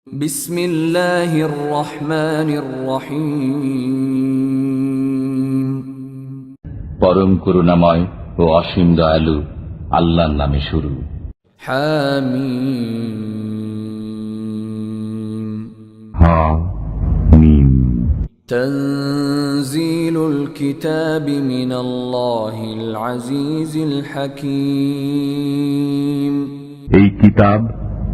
বিসমিল্লাহির রহমানির রহিম। পরম করুণাময় ও অসীম দয়ালু আল্লাহর নামে শুরু। হামিম। হামিম। তানজিলুল কিতাবি মিনাল্লাহিল আজিজিল হাকীম। এই কিতাব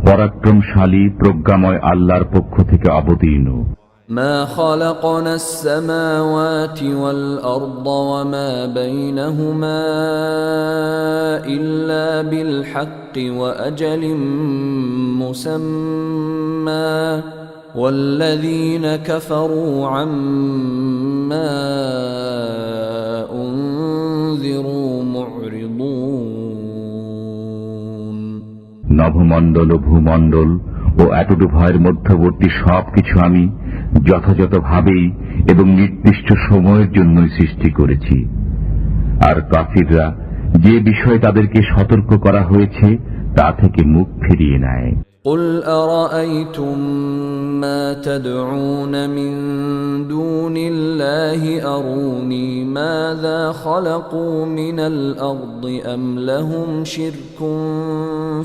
পরাক্রমশালী প্রজ্ঞাময় আল্লাহর পক্ষ থেকে অবতীর্ণ। মা খালাকনাস সামাওয়াতি ওয়াল আরদা ওয়া মা বাইনাহুমা ইল্লা বিল হাক্কি ওয়া আজালিম মুসাম্মা ওয়াল্লাযীনা কাফারু আম্মা উনযিরু মু'রিদুন। নভমণ্ডল ও ভূমণ্ডল ও এতদুভয়ের মধ্যবর্তী সবকিছু আমি যথাযথভাবেই এবং নির্দিষ্ট সময়ের জন্যই সৃষ্টি করেছি। আর কাফিররা যে বিষয়ে তাদেরকে সতর্ক করা হয়েছে তা থেকে মুখ ফিরিয়ে নেয়। قُلْ أَرَأَيْتُمْ مَا تَدْعُونَ مِن دُونِ اللَّهِ أَرُونِي مَاذَا خَلَقُوا مِنَ الْأَرْضِ أَمْ لَهُمْ شِرْكٌ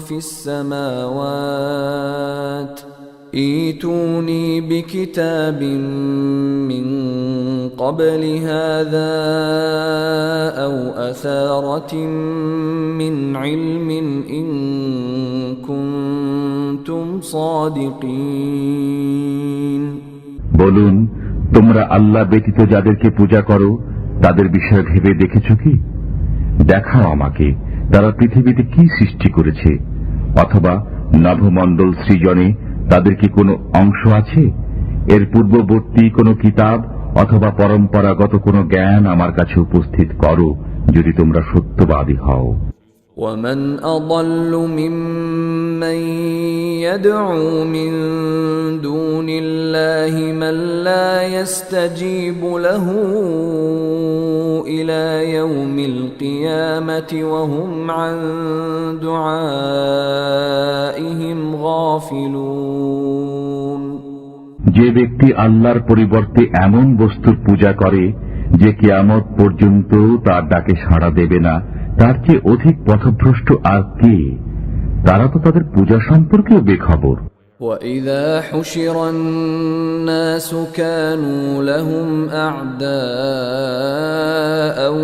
فِي السَّمَاوَاتِ ائْتُونِي بِكِتَابٍ مِّن قَبْلِ هَذَا أَوْ أَثَارَةٍ مِّنْ عِلْمٍ إِن كُنتُمْ صَادِقِينَ। বলুন, তোমরা আল্লাহ ব্যতীত যাদেরকে পূজা করো তাদের বিষয়ে ভেবে দেখেছো কি? দেখাও আমাকে তারা পৃথিবীতে কি সৃষ্টি করেছে, অথবা নভমণ্ডল সৃজনে তাদের কি কোনো অংশ আছে? এর পূর্ববর্তী কোনো কিতাব অথবা পরম্পরাগত কোনো জ্ঞান আমার কাছে উপস্থিত করো যদি তোমরা সত্যবাদী হও। وَمَنْ أَضَلُّ مِمَّنْ يَدْعُو مِنْ دُونِ اللَّهِ مَنْ لَا يَسْتَجِيبُ لَهُ إِلَى يَوْمِ الْقِيَامَةِ وَهُمْ عَنْ دُعَائِهِمْ غَافِلُونَ। যে ব্যক্তি আল্লাহর পরিবর্তে এমন বস্তুর পূজা করে যে কিয়ামত পর্যন্ত তার ডাকে সাড়া দেবে না, তার চেয়ে অধিক পথভ্রষ্ট আর কে? তারা তো তাদের পূজা সম্পর্কেও বেখবর। وَإِذَا حُشِرَ النَّاسُ كَانُوا لَهُمْ أَعْدَاءً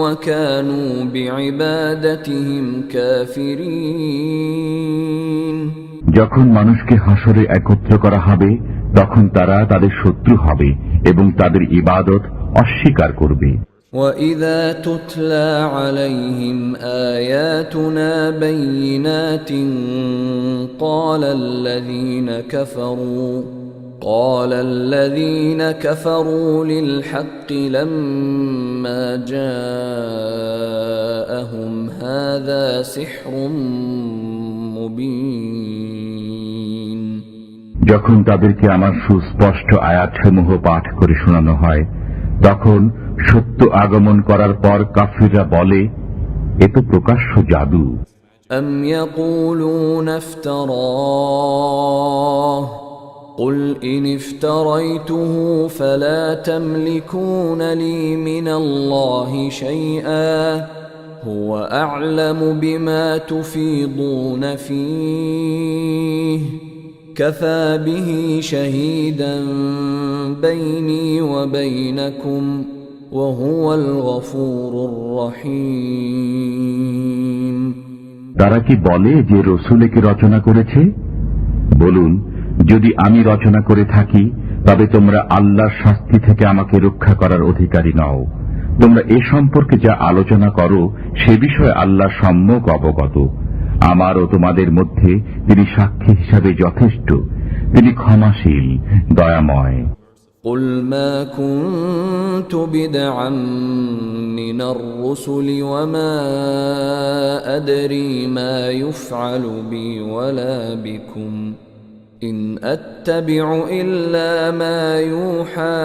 وَكَانُوا بِعِبَادَتِهِمْ كَافِرِينَ। যখন মানুষকে হাসরে একত্র করা হবে তখন তারা তাদের শত্রু হবে এবং তাদের ইবাদত অস্বীকার করবে। وَإِذَا تُتْلَى عَلَيْهِمْ آيَاتُنَا بَيِّنَاتٍ قَالَ الَّذِينَ كَفَرُوا لِلْحَقِّ لَمَّا جَاءَهُمْ هَذَا سِحْرٌ مُبِينٌ। যখন তাদেরকে আমার সুস্পষ্ট আয়াতসমূহ পাঠ করে শোনানো হয় তখন সত্য আগমন করার পর কাফিররা বলে, এ তো প্রকাশ্য জাদু। أَمْ يَقُولُونَ افْتَرَاهُ قُلْ إِنِ افْتَرَيْتُهُ فَلَا تَمْلِكُونَ لِي مِنَ اللَّهِ شَيْئًا هُوَ أَعْلَمُ بِمَا تُفِيضُونَ فِيهِ كَفَى بِهِ شَهِيدًا بَيْنِي وَبَيْنَكُمْ وَهُوَ الْغَفُورُ الرَّحِيمُ। তারা কি বলে যে রসূল একে রচনা করেছে? বলুন, যদি আমি রচনা করে থাকি তবে তোমরা আল্লাহর শাস্তি থেকে আমাকে রক্ষা করার অধিকারী নও। তোমরা এ সম্পর্কে যা আলোচনা করো সে বিষয়ে আল্লাহ সম্যক অবগত। আমার ও তোমাদের মধ্যে তিনি সাক্ষী হিসাবে যথেষ্ট। তিনি ক্ষমাশীল, দয়াময়। قُلْ مَا كُنْتُ بِدْعًا مِّنَ الرُّسُلِ وَمَا أَدْرِي مَا يُفْعَلُ بِي وَلَا بِكُمْ إِنْ أَتَّبِعُ إِلَّا مَا يُوحَى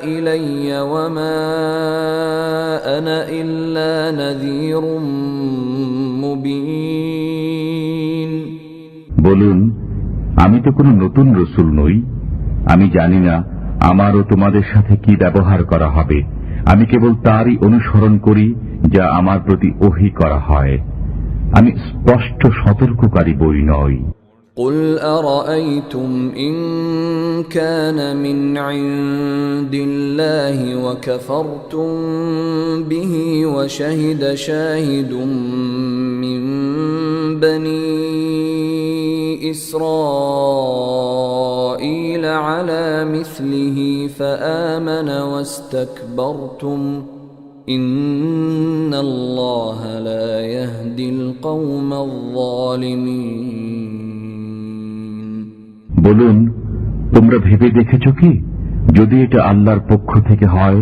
إِلَيَّ وَمَا أَنَا إِلَّا نَذِيرٌ مُبِينٌ। বলুন, আমি তো কোনো নতুন রসুল নই, আমি জানি না আমারও তোমাদের সাথে কি ব্যবহার করা হবে। আমি কেবল তারই অনুসরণ করি যা আমার প্রতি ওহী করা হয়। আমি স্পষ্ট সতর্ককারী বই নই। قل أرأيتم إن كان من عند الله وكفرتم به وشهد شاهد من بني إسرائيل على مثله فآمن واستكبرتم إن الله لا يهدي القوم الظالمين। বলুন, তোমরা ভেবে দেখেছ কি, যদি এটা আল্লাহর পক্ষ থেকে হয়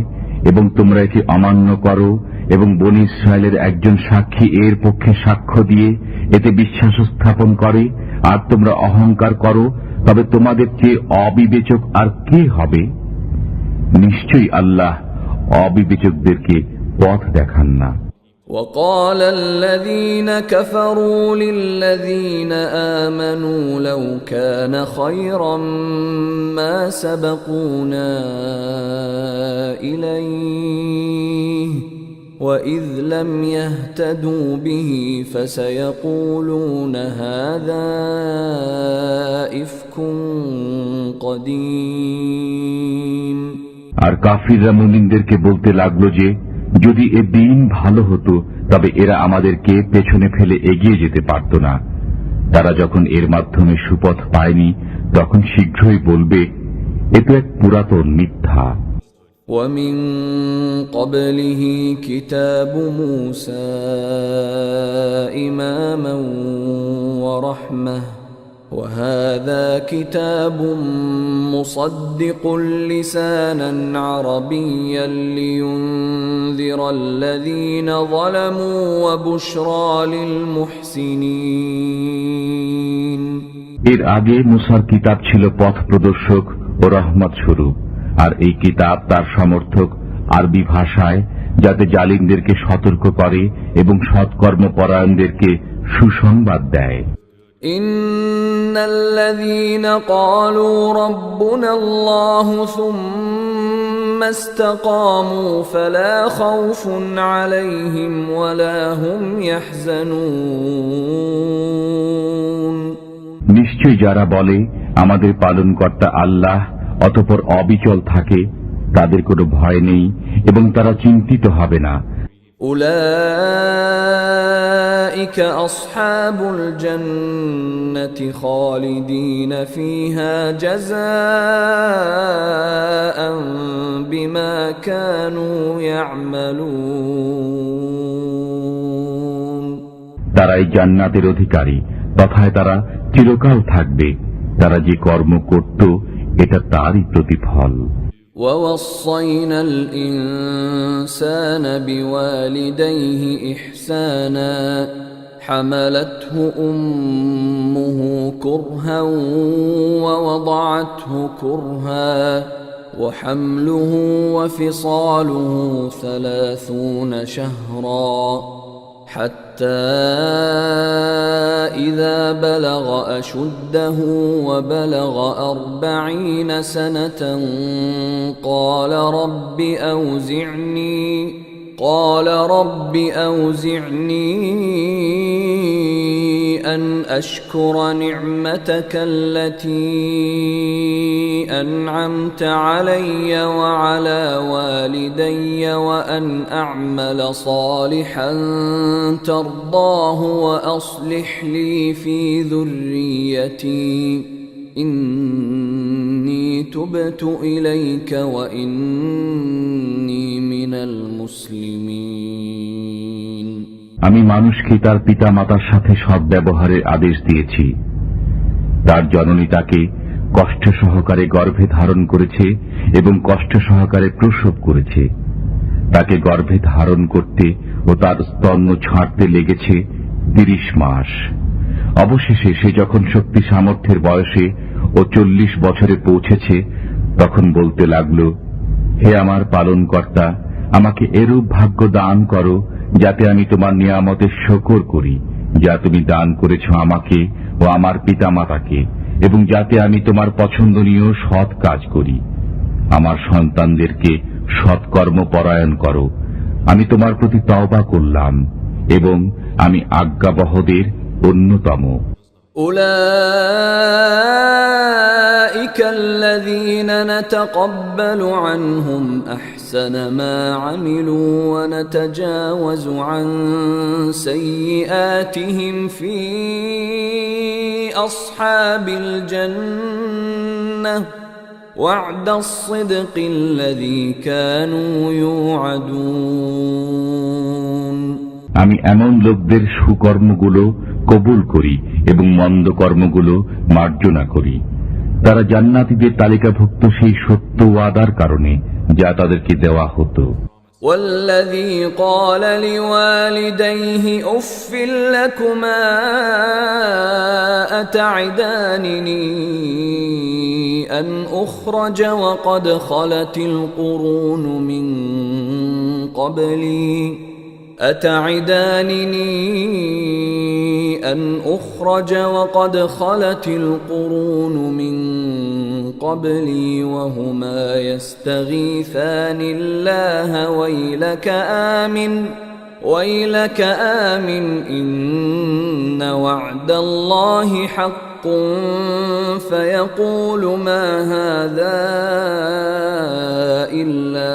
এবং তোমরা এটি অমান্য করো এবং বনী ইসরায়েলের একজন সাক্ষী এর পক্ষে সাক্ষ্য দিয়ে এতে বিশ্বাস স্থাপন করে আর তোমরা অহংকার করো, তবে তোমাদের চেয়ে অবিবেচক আর কে হবে? নিশ্চয়ই আল্লাহ অবিবেচকদেরকে পথ দেখান না। وقال الذين كفروا للذين آمنوا لو كان خيرا ما سبقونا إليه وإذ لم يهتدوا به فسيقولون هذا إفك قديم। আর কাফিররা মুমিনদেরকে বলতে লাগলো যে, যদি এ দিন ভালো হতো তবে এরা আমাদেরকে পেছনে ফেলে এগিয়ে যেতে পারত না। তারা যখন এর মাধ্যমে সুপথ পায়নি তখন শীঘ্রই বলবে, এ তো এক পুরাতন মিথ্যা। ومن قبله كتاب موسى إماما ورحمة وهذا كتاب مصدق لسانا عربيا لينذر الذين ظلموا وبشرى للمحسنين। এর আগে মুসার কিতাব ছিল পথ প্রদর্শক ও রহমত স্বরূপ, আর এই কিতাব তার সমর্থক আরবি ভাষায়, যাতে জালিমদেরকে সতর্ক করে এবং সৎকর্মপরায়ণদেরকে সুসংবাদ দেয়। إن الذين قالوا ربنا الله ثم استقاموا فلا خوف عليهم ولا هم يحزنون। নিশ্চয় যারা বলে আমাদের পালনকর্তা আল্লাহ, অতঃপর অবিচল থাকে, তাদের কোনো ভয় নেই এবং তারা চিন্তিত হবে না। أولئك أصحاب الجنة خالدين فيها جزاء بما كانوا يعملون। তারাই জান্নাতের অধিকারী, তথায় তারা চিরকাল থাকবে। তারা যে কর্ম করত এটা তারই প্রতিফল। ووصينا الإنسان بوالديه إحسانا حملته أمه كرها ووضعته كرها وحمله وفصاله 30 شهرا حتى إذا بلغ أشده وبلغ 40 سنة قال رب أوزعني أن أشكر نعمتك التي أنعمت علي وعلى والدي وأن أعمل صالحا ترضاه وأصلح لي في ذريتي إني تبت إليك وإني من المسلمين। আমি মানুষকে তার পিতা মাতার সাথে সদ্ব্যবহারের আদেশ দিয়েছি। তার জননী তাকে কষ্ট সহকারে গর্ভে ধারণ করেছে এবং কষ্ট সহকারে প্রসব করেছে। তাকে গর্ভে ধারণ করতে ও তার স্তন্য ছাড়তে লেগেছে 30 মাস। অবশেষে সে যখন শক্তি সামর্থ্যের বয়সে ও 40 বছরে পৌঁছেছে, তখন বলতে লাগল, হে আমার পালনকর্তা, আমাকে এরূপ ভাগ্য দান করো যাতে আমি তোমার নিয়ামতের শকর করি, যা তুমি দান করেছ আমাকে ও আমার পিতা মাতাকে, এবং যাতে আমি তোমার পছন্দনীয় সৎ কাজ করি। আমার সন্তানদেরকে সৎকর্ম পরায়ণ করো। আমি তোমার প্রতি তওবা করলাম এবং আমি আজ্ঞাবহদের অন্যতম। أولئك الذين نتقبل عنهم أحسن ما عملوا ونتجاوز عن سيئاتهم في أصحاب الجنة وعد الصدق الذي كانوا يوعدون। আমি এমন লোকদের সুকর্মগুলো কবুল করি এবং মন্দ কর্মগুলো মার্জনা করি। তারা জান্নাতীদের তালিকাভুক্ত সেই সত্য ওয়াদার কারণে যা তাদেরকে দেওয়া হতো। والذي قال لوالديه أف لكما أتعدانني أن أخرج وقد خلت القرون من قبلي أتعدانني أن أخرج وقد خلت القرون من قبلي وهما يستغيثان الله ويلك آمن إن وعد الله حق فيقول ما هذا إلا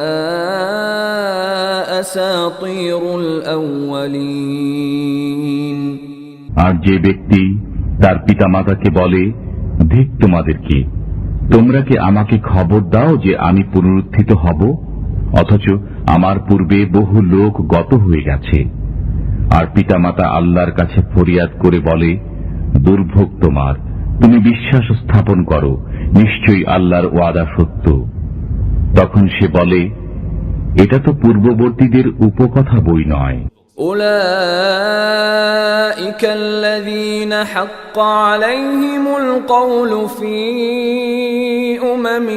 أساطير الأولين। আর যে ব্যক্তি তার পিতামাতাকে বলে, ধিক তোমাদেরকে, তোমরা কি আমাকে খবর দাও যে আমি পুনরুত্থিত হব, অথচ আমার পূর্বে বহু লোক গত হয়ে গেছে। আর পিতামাতা আল্লাহর কাছে ফরিয়াদ করে বলে, দুর্ভোগ তোমার, তুমি বিশ্বাস স্থাপন করো, নিশ্চয়ই আল্লাহর ওয়াদা সত্য। তখন সে বলে, এটা তো পূর্ববর্তীদের উপকথা বই নয়। أولئك الذين حق عليهم القول في أمم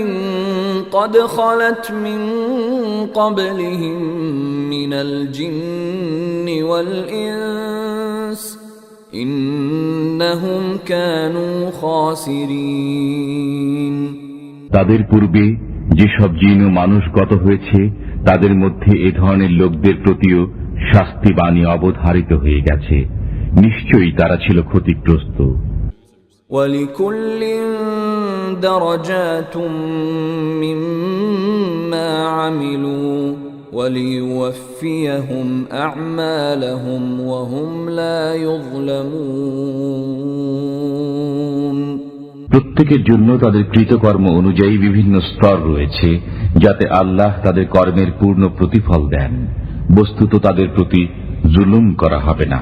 قد خلت من قبلهم من الجن والإنس إنهم كانوا خاسرين। তাদের পূর্বে যেসব জিন ও মানুষ গত হয়েছে তাদের মধ্যে এ ধরনের লোকদের প্রতিও শাস্তিবাণী অবধারিত হয়ে গেছে, নিশ্চয়ই তারা ছিল ক্ষতিগ্রস্ত। وَلِكُلٍّ دَرَجَاتٌ مِّمَّا عَمِلُوا وَلِيُوَفِّيَهُمْ أَعْمَالَهُمْ وَهُمْ لَا يُظْلَمُونَ। প্রত্যেকের জন্য তাদের কৃতকর্ম অনুযায়ী বিভিন্ন স্তর রয়েছে, যাতে আল্লাহ তাদের কর্মের পূর্ণ প্রতিফল দেন। বস্তুত তাদের প্রতি জুলুম করা হবে না।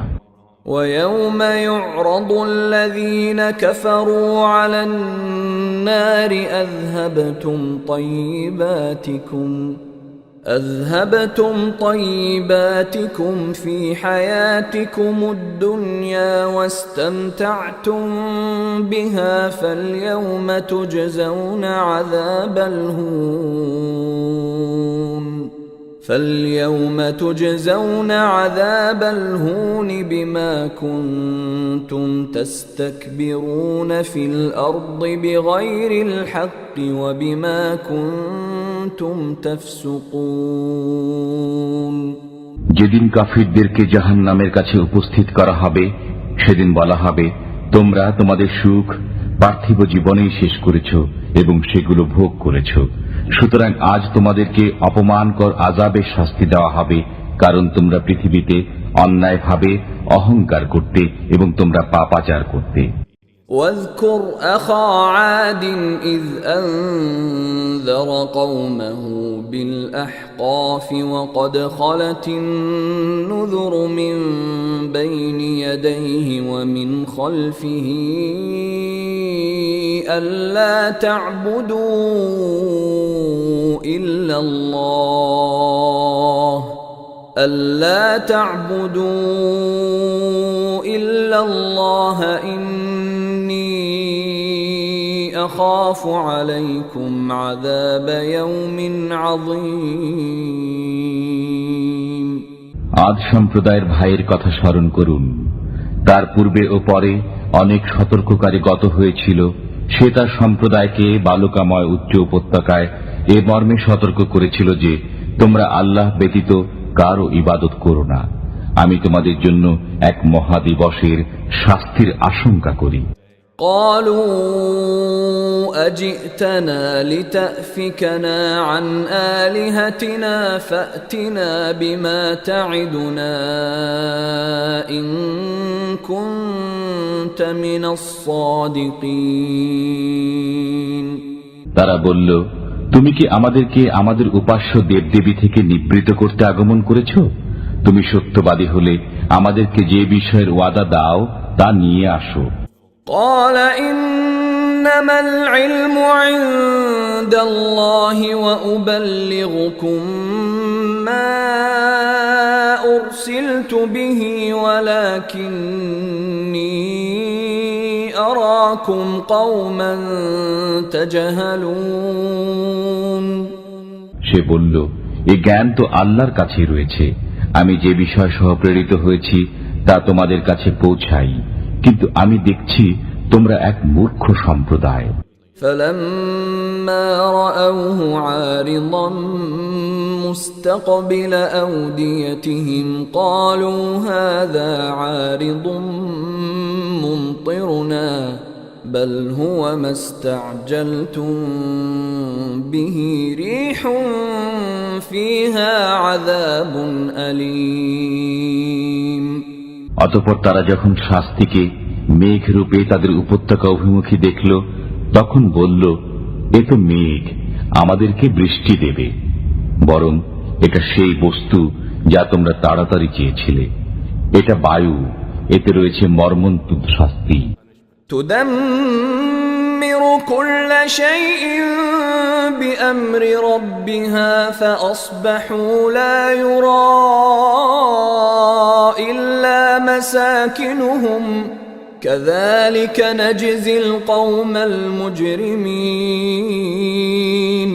وَيَوْمَ يُعْرَضُ الَّذِينَ كَفَرُوا عَلَى النَّارِ أَذْهَبْتُمْ طَيِّبَاتِكُمْ فِي حَيَاتِكُمُ الدُّنْيَا وَاسْتَمْتَعْتُمْ بِهَا فَالْيَوْمَ تُجْزَوْنَ عَذَابَ الْهُونِ بِمَا كُنتُمْ تَسْتَكْبِرُونَ فِي الْأَرْضِ بِغَيْرِ الْحَقِّ وَبِمَا كُنتُمْ تَفْسُقُونَ। যেদিন কাফিরদেরকে জাহান্নামের কাছে উপস্থিত করা হবে, সেদিন বলা হবে, তোমরা তোমাদের সুখ পার্থিব জীবনেই শেষ করেছ এবং সেগুলো ভোগ করেছ, সুতরাং আজ তোমাদেরকে অপমানকর আযাবের শাস্তি দেওয়া হবে, কারণ তোমরা পৃথিবীতে অন্যায়ভাবে অহংকার করতে এবং তোমরা পাপাচার করতে। واذكر أخا عاد إذ أنذر قومه بالأحقاف وقد خلت النذر من بين يديه ومن خلفه ألا تعبدوا إلا الله إني أخاف عليكم عذاب يوم عظيم। আদ সম্প্রদায়ের ভাইয়ের কথা স্মরণ করুন। তার পূর্বে ও পরে অনেক সতর্ককারী গত হয়েছিল সে তার সম্প্রদায়কে বালুকাময় উচ্চ উপত্যকায় এ মর্মে সতর্ক করেছিল যে তোমরা আল্লাহ ব্যতীত কারও ইবাদত করো না। আমি তোমাদের জন্য এক মহাদিবসের শাস্তির আশঙ্কা করি। قالوا أجئتنا لتأفكنا عن آلهتنا فأتنا بما تعدنا إن كنت من الصادقين। তারা বলল, তুমি কি আমাদেরকে আমাদের উপাস্য দেবদেবী থেকে নিবৃত করতে আগমন করেছ? তুমি সত্যবাদী হলে আমাদেরকে যে বিষয়ের ওয়াদা দাও তা নিয়ে আসো। قال إنما العلم عند الله وأبلغكم ما أرسلت به ولكني أراكم قوما تجهلون। সে বলল, এ জ্ঞান তো আল্লাহর কাছে রয়েছে। আমি যে বিষয় সহ প্রেরিত হয়েছি তা তোমাদের কাছে পৌঁছাই, কিন্তু আমি দেখছি তোমরা এক মূর্খ সম্প্রদায়। فلما رأوه عارضا مستقبل أوديتهم قالوا هذا عارض ممطرنا بل هو ما استعجلتم به ريح فيها عذاب أليم। অতঃপর তারা যখন শাস্তিকে মেঘ রূপে তাদের উপত্যকা অভিমুখী দেখল, তখন বলল, এ তো মেঘ, আমাদেরকে বৃষ্টি দেবে। বরং এটা সেই বস্তু যা তোমরা তাড়াতাড়ি চেয়েছিলে। এটা বায়ু, এতে রয়েছে মর্মন্তুদ শাস্তি। تدمر كل شيء بأمر ربها فأصبحوا لا يرى إلا مساكنهم كذلك نجزي القوم المجرمين।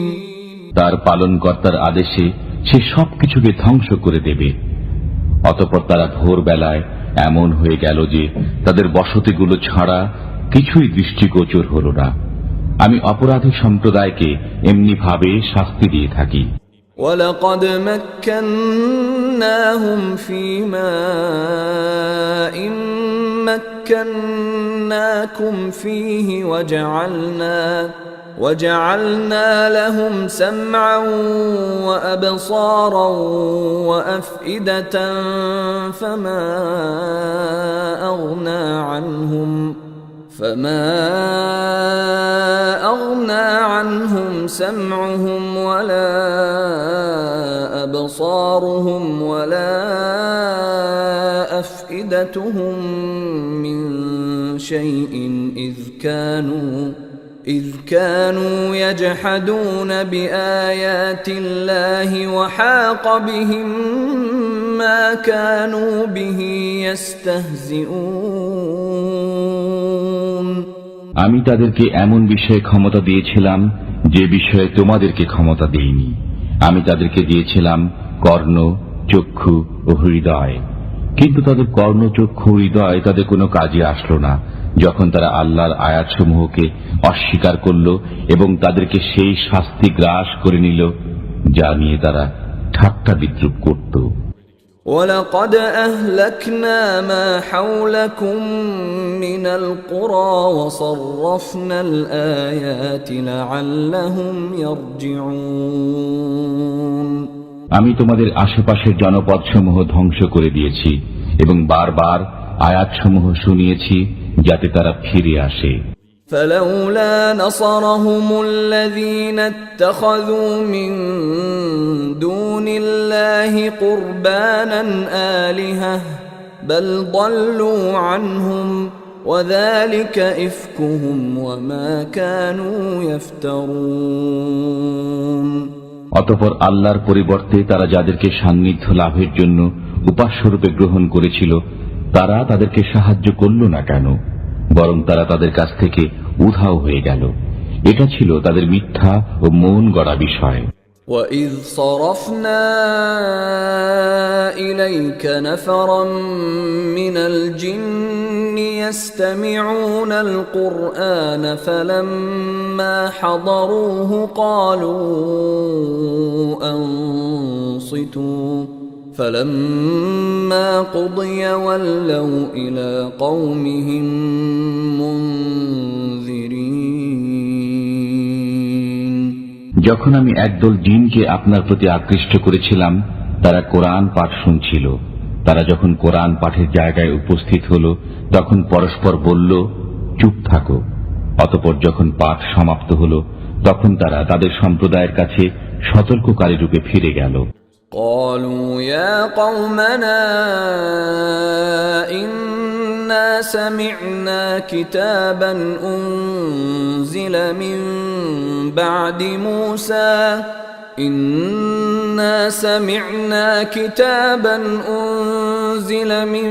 তার পালনকর্তার আদেশে সে সবকিছুকে ধ্বংস করে দেবে। অতঃপর তারা ভোরবেলায় এমন হয়ে গেল যে তাদের বসতিগুলো ছাড়া কিছুই দৃষ্টিগোচর হল না। আমি অপরাধী সম্প্রদায়কে এমনি ভাবে শাস্তি দিয়ে থাকি। وَلَقَدْ مَكَّنَّاهُمْ فِي مَاءٍ مَكَّنَّاكُمْ فِيهِ وَجَعَلْنَا لَهُمْ سَمْعًا وَأَبْصَارًا وَأَفْئِدَةً فَمَا أغنى عنهم سمعهم ولا أبصارهم ولا أفئدتهم من شيء إذ كانوا يجحدون بآيات الله وحاق بهم ما كانوا به يستهزئون। আমি তাদেরকে এমন বিষয়ে ক্ষমতা দিয়েছিলাম যে বিষয়ে তোমাদেরকে ক্ষমতা দেইনি। আমি তাদেরকে দিয়েছিলাম কর্ণ, চক্ষু ও হৃদয়, কিন্তু তাদের কর্ণ, চক্ষু, হৃদয় তাদের কোনো কাজে আসলো না যখন তারা আল্লাহর আয়াতসমূহকে অস্বীকার করল এবং তাদেরকে সেই শাস্তি গ্রাস করে নিল যা নিয়ে তারা ঠাট্টা বিদ্রুপ করত। وَلَقَدْ أَهْلَكْنَا مَا حَوْلَكُمْ مِنَ الْقُرَى وَصَرَّفْنَا الْآيَاتِ لَعَلَّهُمْ يَرْجِعُونَ। আমি তোমাদের আশেপাশের জনপদসমূহ ধ্বংস করে দিয়েছি এবং বারবার আয়াতসমূহ শুনিয়েছি যাতে তারা ফিরে আসে। فلولا نصرهم الذين اتخذوا من دون الله قربانا آلهة بل ضلوا عنهم وذلك إفكهم وما كانوا يفترون। অতঃপর আল্লাহর পরিবর্তে তারা যাদেরকে সান্নিধ্য লাভের জন্য উপাস্যরূপে গ্রহণ করেছিল তারা তাদেরকে সাহায্য করল না কেন, বরং তারা তাদের কাছ থেকে উধাও হয়ে গেল। এটা ছিল তাদের মিথ্যা ও মন গড়া বিষয়। وَإِذْ صَرَفْنَا إِلَيْكَ نَفَرًا مِنَ الْجِنِّ يَسْتَمِعُونَ الْقُرْآنَ فَلَمَّا حَضَرُوهُ قَالُوا أَنصِتُوا فَلَمَّا قُضِيَ وَلَّوْا إِلَى قَوْمِهِمْ مُنذِرِينَ যখন আমি একদল জিনকে আপনার প্রতি আকৃষ্ট করেছিলাম, তারা কোরআন পাঠ শুনছিল। তারা যখন কোরআন পাঠের জায়গায় উপস্থিত হল, তখন পরস্পর বলল, চুপ থাকো। অতঃপর যখন পাঠ সমাপ্ত হল, তখন তারা তাদের সম্প্রদায়ের কাছে সতর্ককারী রূপে ফিরে গেল। قالوا يا قومنا إنا سمعنا كتابا أنزل من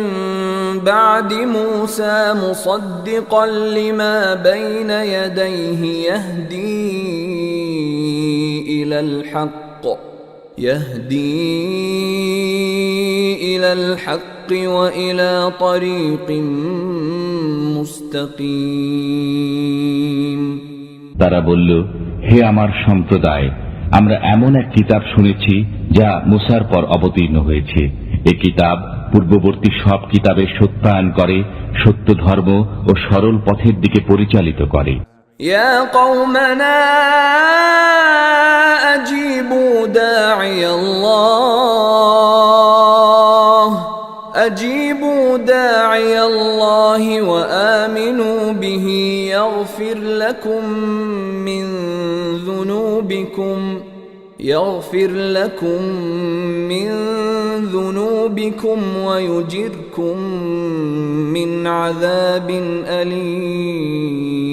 بعد موسى مصدقا لما بين يديه يهدي إلى الحق وإلى طريق مستقيم তারা বলল, হে আমার সম্প্রদায়, আমরা এমন এক কিতাব শুনেছি যা মুসার পর অবতীর্ণ হয়েছে। এই কিতাব পূর্ববর্তী সব কিতাবের সত্যায়ন করে, সত্য ধর্ম ও সরল পথের দিকে পরিচালিত করে। يا قومنا أجيبوا داعي الله وآمنوا به يغفر لكم من ذنوبكم ويجركم من عذاب أليم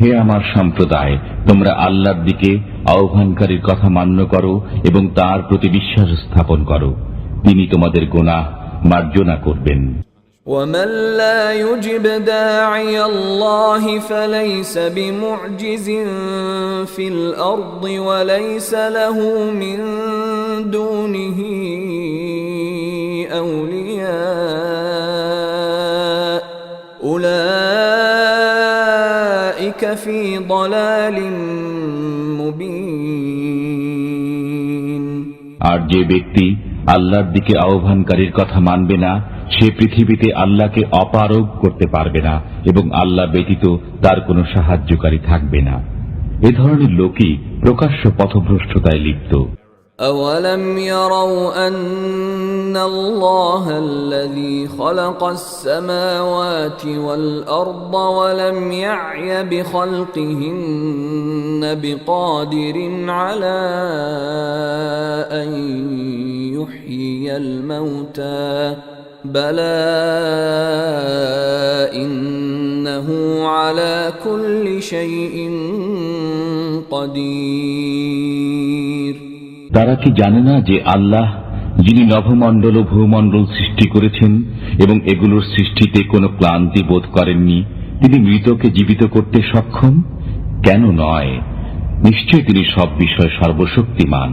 হে আমার সম্প্রদায়, তোমরা আল্লাহর দিকে আহ্বানকারীর কথা মান্য করো এবং তার প্রতি বিশ্বাস স্থাপন করো। তিনি তোমাদের গুনাহ মার্জনা করবেন। ومن لا يجب داعي الله فليس بمعجز في الأرض وليس له من دونه أولياء أولئك في ضلال مبين আর যে ব্যক্তি আল্লাহর দিকে আহ্বানকারীর কথা মানবে না, সে পৃথিবীতে আল্লাহকে অপারগ করতে পারবে না এবং আল্লাহ ব্যতীত তার কোনো সাহায্যকারী থাকবে না। এ ধরনের লোকই প্রকাশ্য পথভ্রষ্টতায় লিপ্ত। أَوَلَمْ يَرَوْا أَنَّ اللَّهَ الَّذِي خَلَقَ السَّمَاوَاتِ وَالْأَرْضَ وَلَمْ يَعْيَ بِخَلْقِهِنَّ بِقَادِرٍ عَلَى أَن يُحْيِيَ الْمَوْتَى بَلَى إِنَّهُ عَلَى كُلِّ شَيْءٍ قَدِيرٌ তারা কি জানে না যে আল্লাহ, যিনি নভমণ্ডল ও ভূমণ্ডল সৃষ্টি করেছেন এবং এগুলোর সৃষ্টিতে কোনো ক্লান্তি বোধ করেননি, তিনি মৃতকে জীবিত করতে সক্ষম? কেন নয়, নিশ্চয় তিনি সব বিষয়ে সর্বশক্তিমান।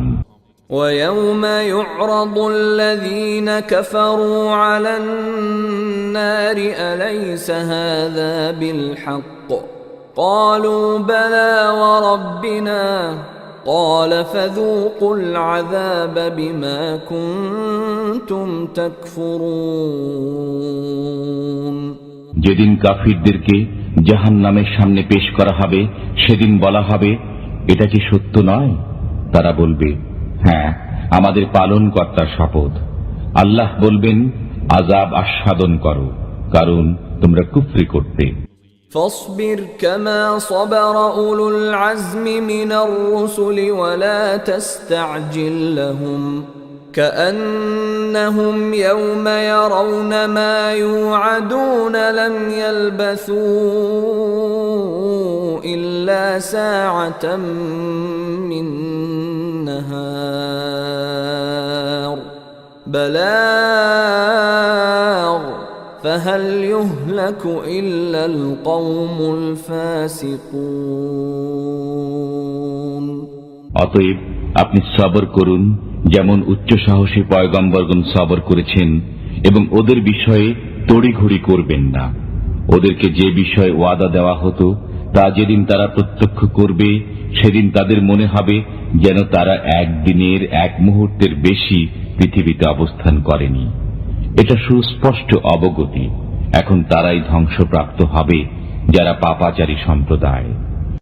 وَيَوْمَ يُعْرَضُ الَّذِينَ كَفَرُوا عَلَى النَّارِ أَلَيْسَ هَذَا بِالْحَقِّ قَالُوا بَلَى وَرَبِّنَا قَالَ فَذُوقُوا الْعَذَابَ بِمَا كُنتُمْ تَكْفُرُونَ যেদিন কাফিরদেরকে জাহান্নামের সামনে পেশ করা হবে, সেদিন বলা হবে, এটা কি সত্য নয়? তারা বলবে, হ্যাঁ, আমাদের পালনকর্তার শপথ। আল্লাহ বলবেন, আযাব আস্বাদন করো, কারণ তোমরা কুফরি করতে। فاصبر كما صبر أولو العزم من الرسل ولا تستعجل لهم كأنهم يوم يرون ما يوعدون لم يلبثوا إلا ساعة من نهار بلاغ فهل يهلك إلا القوم الفاسقون অতএব আপনি সবর করুন যেমন উচ্চ সাহসী পয়গম্বরগণ সবর করেছেন, এবং ওদের বিষয়ে তড়িঘড়ি করবেন না। ওদেরকে যে বিষয়ে ওয়াদা দেওয়া হতো তা যেদিন তারা প্রত্যক্ষ করবে সেদিন তাদের মনে হবে যেন তারা একদিনের এক মুহূর্তের বেশি পৃথিবীতে অবস্থান করেনি। এটা সুস্পষ্ট অবগতি। এখন তারাই ধ্বংসপ্রাপ্ত হবে যারা পাপাচারী সম্প্রদায়।